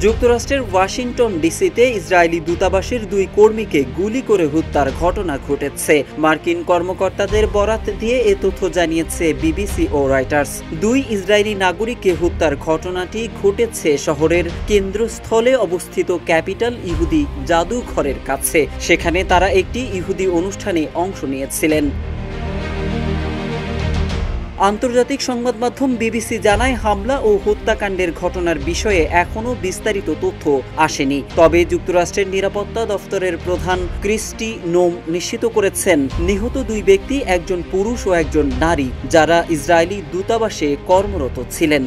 যুক্তরাষ্ট্রের Washington ডিসিতে Israeli দূতাবাসের 2 কর্মীকে গুলি করে হত্যার ঘটনা ঘটেছে। মার্কিন কর্মকর্তাদের বরাত দিয়ে এ তথ্য জানিয়েছে বিবিসি ও রয়টার্স। 2 ইসরায়েলি নাগরিককে হত্যার ঘটনাটি ঘটেছে শহরের কেন্দ্রস্থলে অবস্থিত ক্যাপিটাল ইহুদি জাদুঘরের কাছে। সেখানে তারা একটি ইহুদি অনুষ্ঠানে অংশ নিয়েছিলেন। আন্তর্জাতিক সংবাদ মাধ্যম বিবিসি জানায়, হামলা ও হত্যাকাণ্ডের ঘটনার বিষয়ে এখনও বিস্তারিত তথ্য আসেনি। তবে যুক্তরাষ্ট্রের নিরাপত্তা দফতরের প্রধান ক্রিস্টি নোম নিশ্চিত করেছেন, নিহত 2 ব্যক্তি একজন পুরুষ ও একজন নারী, যারা ইসরায়েলি দূতাবাসে কর্মরত ছিলেন।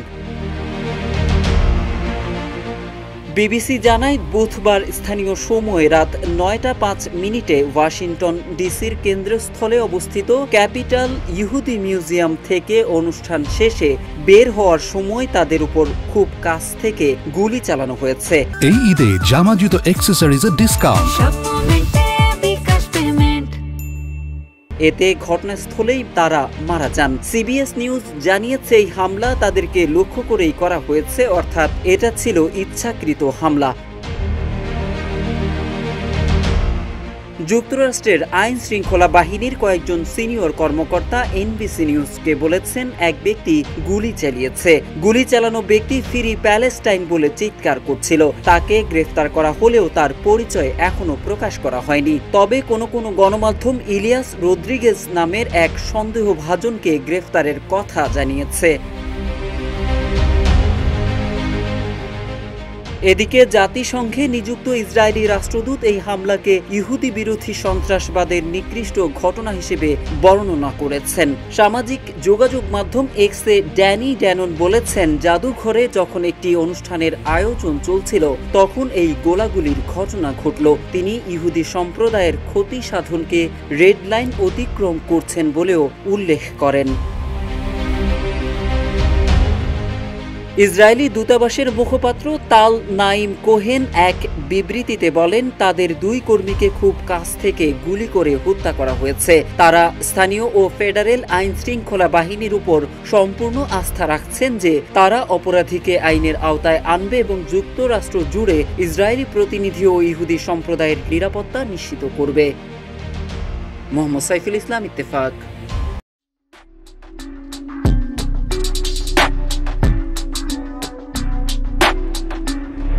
বিবিসি জানায়, বুধবার স্থানীয় সময় রাত 9টা 5 মিনিটে ওয়াশিংটন ডিসির কেন্দ্রস্থলে অবস্থিত ক্যাপিটাল ইহুদি মিউজিয়াম থেকে অনুষ্ঠান শেষে বের হওয়ার সময় তাদের উপর খুব কাছ থেকে গুলি চালানো হয়েছে। এই ঈদে জামা জুতো অ্যাকসেসরিজের ডিসকাউন্ট। এতে ঘটনাস্থলেই তারা মারা যান। সিবিএস নিউজ জানিয়েছে, এই হামলা তাদেরকে লক্ষ্য করেই করা হয়েছে, অর্থাৎ এটা ছিল ইচ্ছাকৃত হামলা। যুক্তরাষ্ট্রের আইন শৃঙ্খলা বাহিনীর কয়েকজন সিনিয়র কর্মকর্তা এনবিসি নিউজকে বলেছেন, এক ব্যক্তি গুলি চালিয়েছে। গুলি চালানো ব্যক্তি ফ্রি প্যালেস্টাইন বলে চিৎকার করছিল। তাকে গ্রেফতার করা হলেও তার পরিচয় এখনো প্রকাশ করা হয়নি। তবে কোনো গণমাধ্যম ইলিয়াস রদ্রিগেজ নামের এক সন্দেহভাজনকে গ্রেফতারের কথা জানিয়েছে। এদিকে জাতিসংঘে নিযুক্ত ইসরায়েলি রাষ্ট্রদূত এই হামলাকে ইহুদি বিরোধী সন্ত্রাসবাদের নিকৃষ্ট ঘটনা হিসেবে বর্ণনা করেছেন। সামাজিক যোগাযোগ মাধ্যম এক্সে ড্যানি ড্যানন বলেছেন, জাদুঘরে যখন একটি অনুষ্ঠানের আয়োজন চলছিল তখন এই গোলাগুলির ঘটনা ঘটল। তিনি ইহুদি সম্প্রদায়ের ক্ষতি সাধনকে রেড লাইন অতিক্রম করছেন বলেও উল্লেখ করেন। ইসরায়েলি দূতাবাসের মুখপাত্র তাল নাইম কোহেন এক বিবৃতিতে বলেন, তাদের 2 কর্মীকে খুব কাছ থেকে গুলি করে হত্যা করা হয়েছে। তারা স্থানীয় ও ফেডারেল আইন শৃঙ্খলা বাহিনীর উপর সম্পূর্ণ আস্থা রাখছেন যে তারা অপরাধীকে আইনের আওতায় আনবে এবং যুক্তরাষ্ট্র জুড়ে ইসরায়েলি প্রতিনিধি ও ইহুদি সম্প্রদায়ের নিরাপত্তা নিশ্চিত করবে। মোহাম্মদ সাইফুল ইসলাম, ইত্তেফাক।